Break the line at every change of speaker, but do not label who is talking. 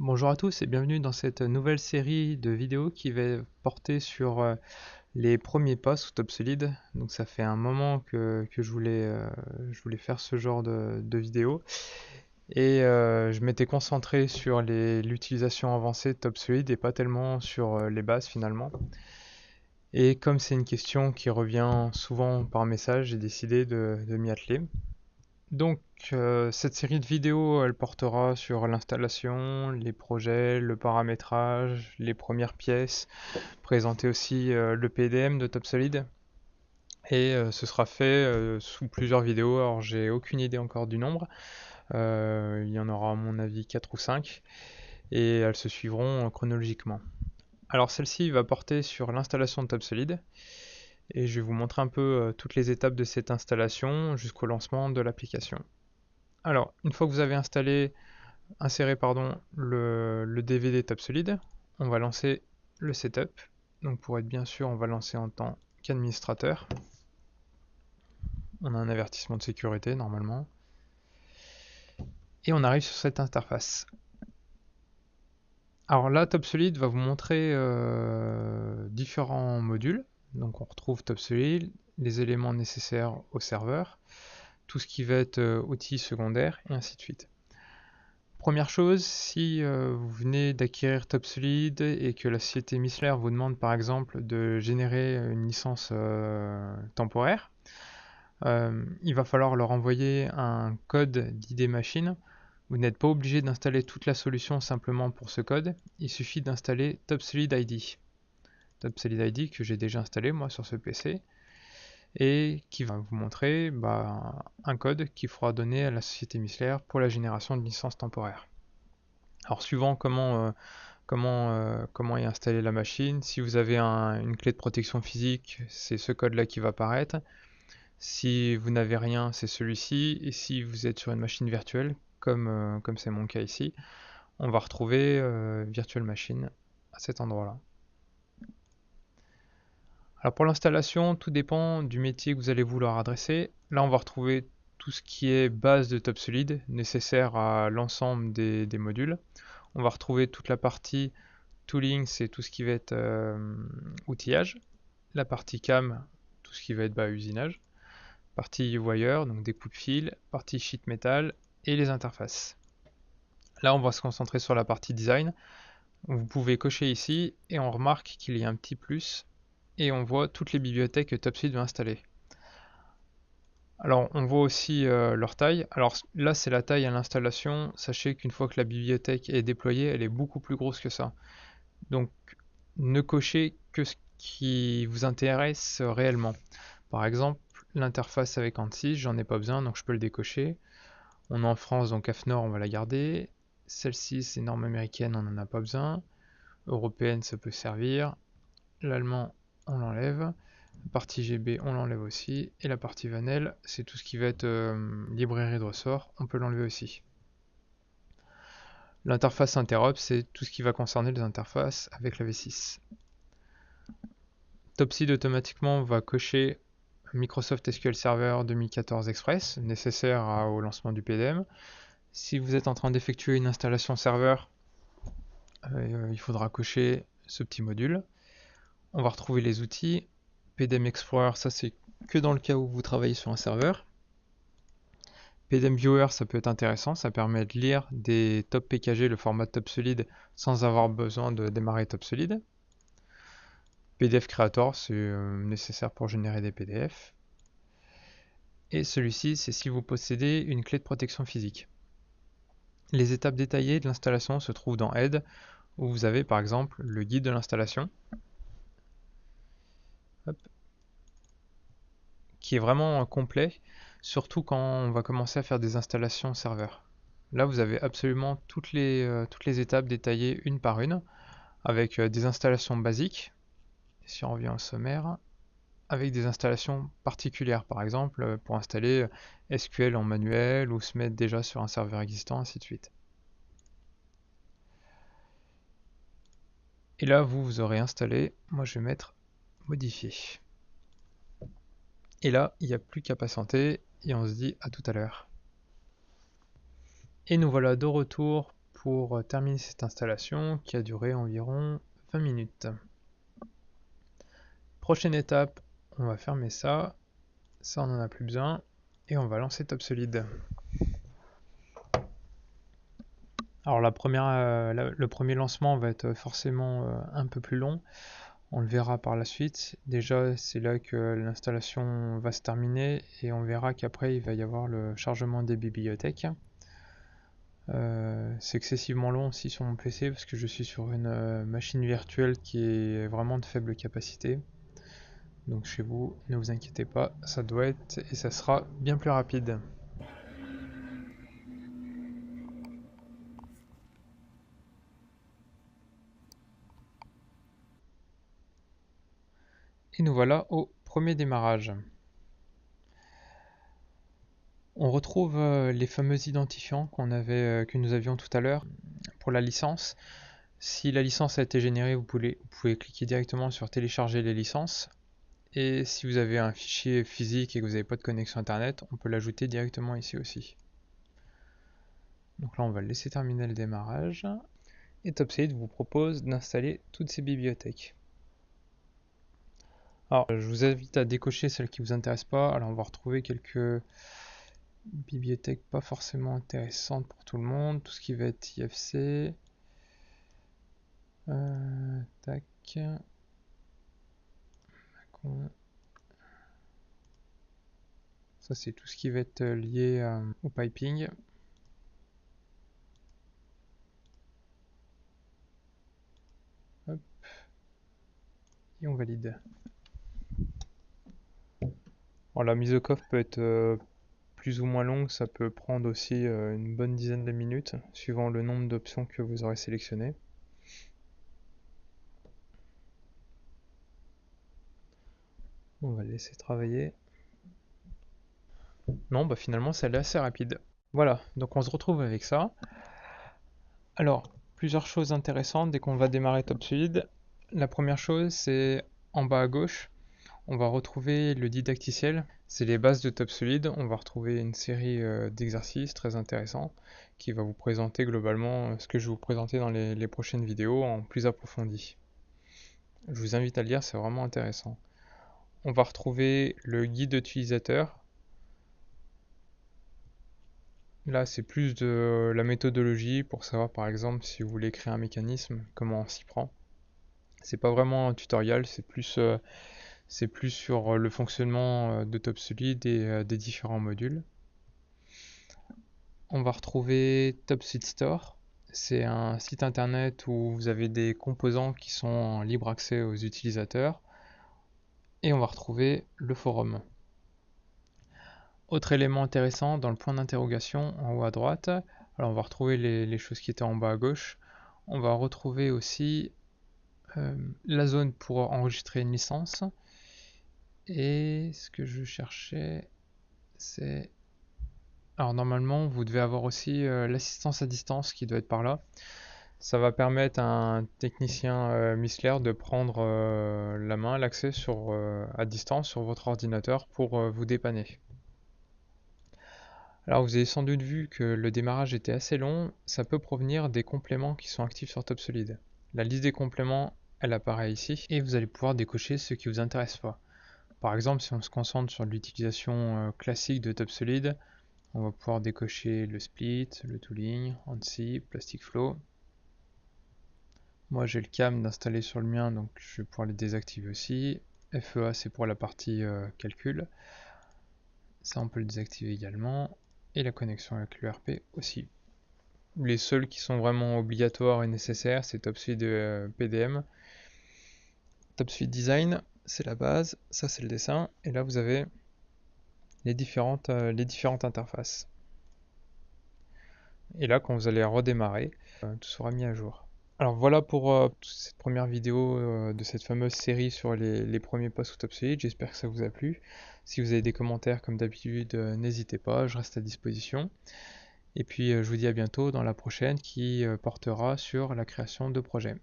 Bonjour à tous et bienvenue dans cette nouvelle série de vidéos qui va porter sur les premiers pas sous TopSolid. Donc ça fait un moment que je voulais faire ce genre de vidéo et je m'étais concentré sur l'utilisation avancée de TopSolid et pas tellement sur les bases finalement. Et comme c'est une question qui revient souvent par message, j'ai décidé de m'y atteler. Donc, cette série de vidéos, elle portera sur l'installation, les projets, le paramétrage, les premières pièces, présenter aussi le PDM de TopSolid. Et ce sera fait sous plusieurs vidéos, alors j'ai aucune idée encore du nombre. Il y en aura à mon avis 4 ou 5, et elles se suivront chronologiquement. Alors celle-ci va porter sur l'installation de TopSolid, et je vais vous montrer un peu toutes les étapes de cette installation jusqu'au lancement de l'application. Alors, une fois que vous avez inséré le DVD TopSolid, on va lancer le setup. Donc pour être bien sûr, on va lancer en tant qu'administrateur. On a un avertissement de sécurité normalement. Et on arrive sur cette interface. Alors là, TopSolid va vous montrer différents modules. Donc on retrouve TopSolid, les éléments nécessaires au serveur, tout ce qui va être outils secondaires, et ainsi de suite. Première chose, si vous venez d'acquérir TopSolid et que la société Missler vous demande par exemple de générer une licence temporaire, il va falloir leur envoyer un code d'ID machine. Vous n'êtes pas obligé d'installer toute la solution simplement pour ce code, il suffit d'installer TopSolid ID. TopSolid ID que j'ai déjà installé moi sur ce PC et qui va vous montrer un code qu'il faudra donner à la société Missler pour la génération de licences temporaires. Alors suivant comment est installée la machine, si vous avez une clé de protection physique, c'est ce code-là qui va apparaître. Si vous n'avez rien, c'est celui-ci. Et si vous êtes sur une machine virtuelle, comme c'est mon cas ici, on va retrouver Virtual Machine à cet endroit-là. Alors pour l'installation, tout dépend du métier que vous allez vouloir adresser. Là, on va retrouver tout ce qui est base de TopSolid, nécessaire à l'ensemble des modules. On va retrouver toute la partie tooling, c'est tout ce qui va être outillage. La partie cam, tout ce qui va être usinage. Partie wire, donc des coups de fil. Partie sheet metal et les interfaces. Là, on va se concentrer sur la partie design. Vous pouvez cocher ici et on remarque qu'il y a un petit plus et on voit toutes les bibliothèques que TopSolid va installer. Alors on voit aussi leur taille. Alors là c'est la taille à l'installation. Sachez qu'une fois que la bibliothèque est déployée, elle est beaucoup plus grosse que ça. Donc ne cochez que ce qui vous intéresse réellement. Par exemple, l'interface avec ANSYS, j'en ai pas besoin donc je peux le décocher. On est en France donc AFNOR on va la garder. Celle-ci c'est norme américaine, on n'en a pas besoin. Européenne ça peut servir. L'allemand on l'enlève. La partie GB on l'enlève aussi. Et la partie Vanel c'est tout ce qui va être librairie de ressort, on peut l'enlever aussi. L'interface interop c'est tout ce qui va concerner les interfaces avec la V6. TopSolid automatiquement va cocher Microsoft SQL Server 2014 Express, nécessaire au lancement du PDM. Si vous êtes en train d'effectuer une installation serveur, il faudra cocher ce petit module. On va retrouver les outils. PDM Explorer, ça c'est que dans le cas où vous travaillez sur un serveur. PDM Viewer, ça peut être intéressant, ça permet de lire des top PKG, le format TopSolid, sans avoir besoin de démarrer TopSolid. PDF Creator, c'est nécessaire pour générer des PDF. Et celui-ci, c'est si vous possédez une clé de protection physique. Les étapes détaillées de l'installation se trouvent dans Aide, où vous avez par exemple le guide de l'installation, qui est vraiment complet, surtout quand on va commencer à faire des installations serveurs. Là, vous avez absolument toutes les étapes détaillées une par une, avec des installations basiques, si on revient au sommaire, avec des installations particulières, par exemple pour installer SQL en manuel ou se mettre déjà sur un serveur existant, ainsi de suite. Et là, vous aurez installé, moi je vais mettre modifier. Et là, il n'y a plus qu'à patienter et on se dit à tout à l'heure. Et nous voilà de retour pour terminer cette installation qui a duré environ 20 minutes. Prochaine étape, on va fermer ça, ça on n'en a plus besoin, et on va lancer TopSolid. Alors le premier lancement va être forcément un peu plus long, on le verra par la suite. Déjà c'est là que l'installation va se terminer et on verra qu'après il va y avoir le chargement des bibliothèques. C'est excessivement long aussi sur mon PC parce que je suis sur une machine virtuelle qui est vraiment de faible capacité. Donc chez vous, ne vous inquiétez pas, ça doit être et ça sera bien plus rapide. Et nous voilà au premier démarrage. On retrouve les fameux identifiants que nous avions tout à l'heure pour la licence. Si la licence a été générée, vous pouvez cliquer directement sur télécharger les licences. Et si vous avez un fichier physique et que vous n'avez pas de connexion internet, on peut l'ajouter directement ici aussi. Donc là on va laisser terminer le démarrage. Et TopSolid vous propose d'installer toutes ces bibliothèques. Alors je vous invite à décocher celles qui ne vous intéressent pas. Alors on va retrouver quelques bibliothèques pas forcément intéressantes pour tout le monde. Tout ce qui va être IFC. Tac. Ça c'est tout ce qui va être lié au piping. Hop. Et on valide. Alors, la mise au coffre peut être plus ou moins longue, ça peut prendre aussi une bonne dizaine de minutes, suivant le nombre d'options que vous aurez sélectionnées. On va le laisser travailler. Non, bah finalement, ça allait assez rapide. Voilà, donc on se retrouve avec ça. Alors, plusieurs choses intéressantes dès qu'on va démarrer TopSolid. La première chose, c'est en bas à gauche, on va retrouver le didacticiel. C'est les bases de TopSolid. On va retrouver une série d'exercices très intéressants qui va vous présenter globalement ce que je vais vous présenter dans les prochaines vidéos en plus approfondi. Je vous invite à le lire, c'est vraiment intéressant. On va retrouver le guide utilisateur. Là, c'est plus de la méthodologie pour savoir par exemple si vous voulez créer un mécanisme, comment on s'y prend. C'est pas vraiment un tutoriel, c'est plus sur le fonctionnement de TopSolid et des différents modules. On va retrouver TopSolid Store. C'est un site internet où vous avez des composants qui sont en libre accès aux utilisateurs. Et on va retrouver le forum. Autre élément intéressant, dans le point d'interrogation en haut à droite, alors on va retrouver les choses qui étaient en bas à gauche. On va retrouver aussi la zone pour enregistrer une licence. Et ce que je cherchais, c'est... Alors normalement, vous devez avoir aussi l'assistance à distance qui doit être par là. Ça va permettre à un technicien Mixler de prendre la main, l'accès à distance sur votre ordinateur pour vous dépanner. Alors vous avez sans doute vu que le démarrage était assez long, ça peut provenir des compléments qui sont actifs sur TopSolid. La liste des compléments, elle apparaît ici, et vous allez pouvoir décocher ceux qui ne vous intéressent pas. Par exemple, si on se concentre sur l'utilisation classique de TopSolid, on va pouvoir décocher le split, le tooling, ANSI, Plastic Flow. Moi j'ai le CAM d'installer sur le mien, donc je vais pouvoir les désactiver aussi. FEA c'est pour la partie calcul. Ça on peut le désactiver également. Et la connexion avec l'ERP aussi. Les seuls qui sont vraiment obligatoires et nécessaires, c'est TopSolid PDM. TopSolid Design, c'est la base, ça c'est le dessin. Et là vous avez les différentes interfaces. Et là quand vous allez redémarrer, tout sera mis à jour. Alors voilà pour cette première vidéo de cette fameuse série sur les premiers pas sous TopSolid. J'espère que ça vous a plu. Si vous avez des commentaires comme d'habitude, n'hésitez pas, je reste à disposition. Et puis je vous dis à bientôt dans la prochaine qui portera sur la création de projets.